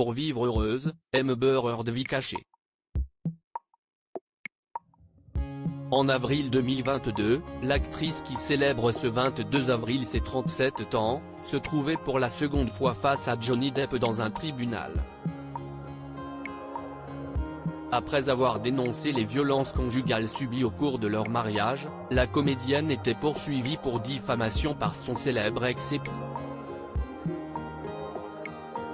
pour vivre heureuse, Amber Heard vit cachée. En avril 2022, l'actrice qui célèbre ce 22 avril ses 37 ans, se trouvait pour la seconde fois face à Johnny Depp dans un tribunal. Après avoir dénoncé les violences conjugales subies au cours de leur mariage, la comédienne était poursuivie pour diffamation par son célèbre ex-époux.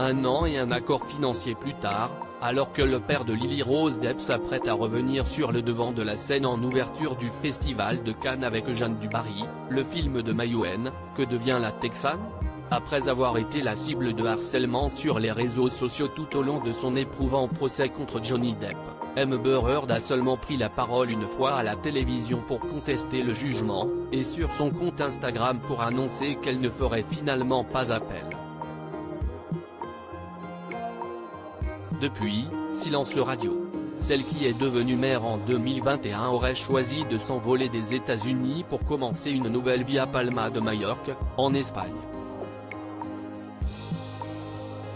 Un an et un accord financier plus tard, alors que le père de Lily Rose Depp s'apprête à revenir sur le devant de la scène en ouverture du Festival de Cannes avec Jeanne du Barry, le film de Mayouen, que devient la Texane ? Après avoir été la cible de harcèlement sur les réseaux sociaux tout au long de son éprouvant procès contre Johnny Depp, Amber Heard a seulement pris la parole une fois à la télévision pour contester le jugement, et sur son compte Instagram pour annoncer qu'elle ne ferait finalement pas appel. Depuis, silence radio. Celle qui est devenue mère en 2021 aurait choisi de s'envoler des États-Unis pour commencer une nouvelle vie à Palma de Majorque, en Espagne.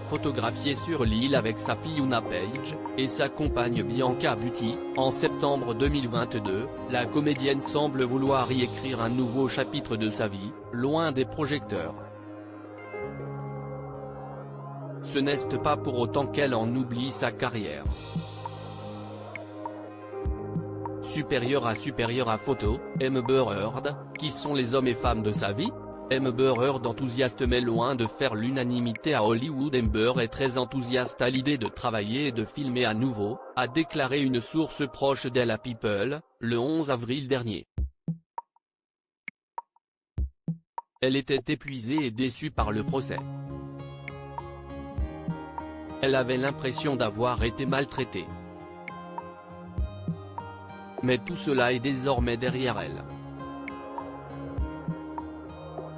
Photographiée sur l'île avec sa fille Una Page, et sa compagne Bianca Butti, en septembre 2022, la comédienne semble vouloir y écrire un nouveau chapitre de sa vie, loin des projecteurs. Ce n'est pas pour autant qu'elle en oublie sa carrière. Supérieure à photo, Amber Heard, qui sont les hommes et femmes de sa vie ? Amber Heard enthousiaste mais loin de faire l'unanimité à Hollywood. Amber est très enthousiaste à l'idée de travailler et de filmer à nouveau, a déclaré une source proche d'elle à People, le 11 avril dernier. Elle était épuisée et déçue par le procès. Elle avait l'impression d'avoir été maltraitée. Mais tout cela est désormais derrière elle.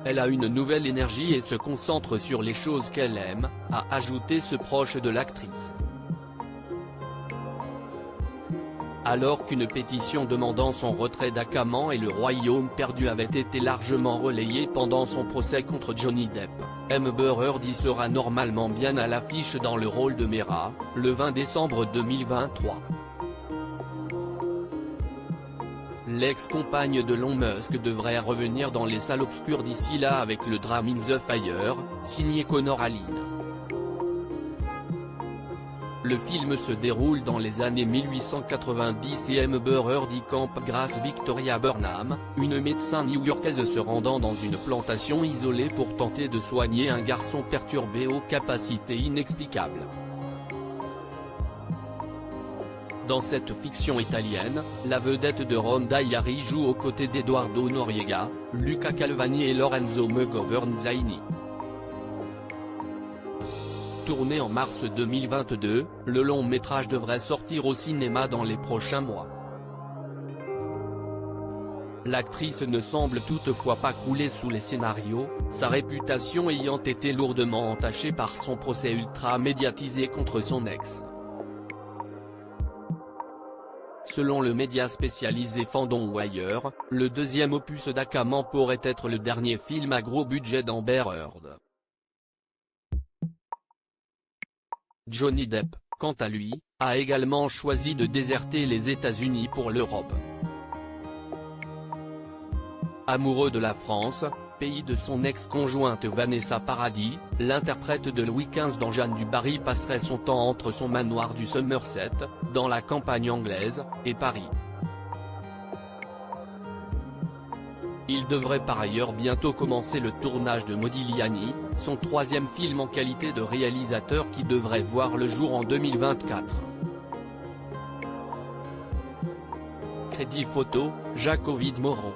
Elle a une nouvelle énergie et se concentre sur les choses qu'elle aime, a ajouté ce proche de l'actrice. Alors qu'une pétition demandant son retrait d'Akaman et le Royaume perdu avait été largement relayée pendant son procès contre Johnny Depp, Amber Heard y sera normalement bien à l'affiche dans le rôle de Mera, le 20 décembre 2023. L'ex-compagne de Elon Musk devrait revenir dans les salles obscures d'ici là avec le drame In the Fire, signé Connor Allin. Le film se déroule dans les années 1890 et Amber Heard y campe grâce Victoria Burnham, une médecin new-yorkaise se rendant dans une plantation isolée pour tenter de soigner un garçon perturbé aux capacités inexplicables. Dans cette fiction italienne, la vedette de Rome Diary joue aux côtés d'Edoardo Noriega, Luca Calvani et Lorenzo Zaini. Tourné en mars 2022, le long métrage devrait sortir au cinéma dans les prochains mois. L'actrice ne semble toutefois pas crouler sous les scénarios, sa réputation ayant été lourdement entachée par son procès ultra médiatisé contre son ex. Selon le média spécialisé Fandom Wire, le deuxième opus d'Akaman pourrait être le dernier film à gros budget d'Amber Heard. Johnny Depp, quant à lui, a également choisi de déserter les États-Unis pour l'Europe. Amoureux de la France, pays de son ex-conjointe Vanessa Paradis, l'interprète de Louis XV dans Jeanne du Barry passerait son temps entre son manoir du Somerset, dans la campagne anglaise, et Paris. Il devrait par ailleurs bientôt commencer le tournage de Modigliani, son troisième film en qualité de réalisateur qui devrait voir le jour en 2024. Crédit photo, Jacques Ovid Moreau.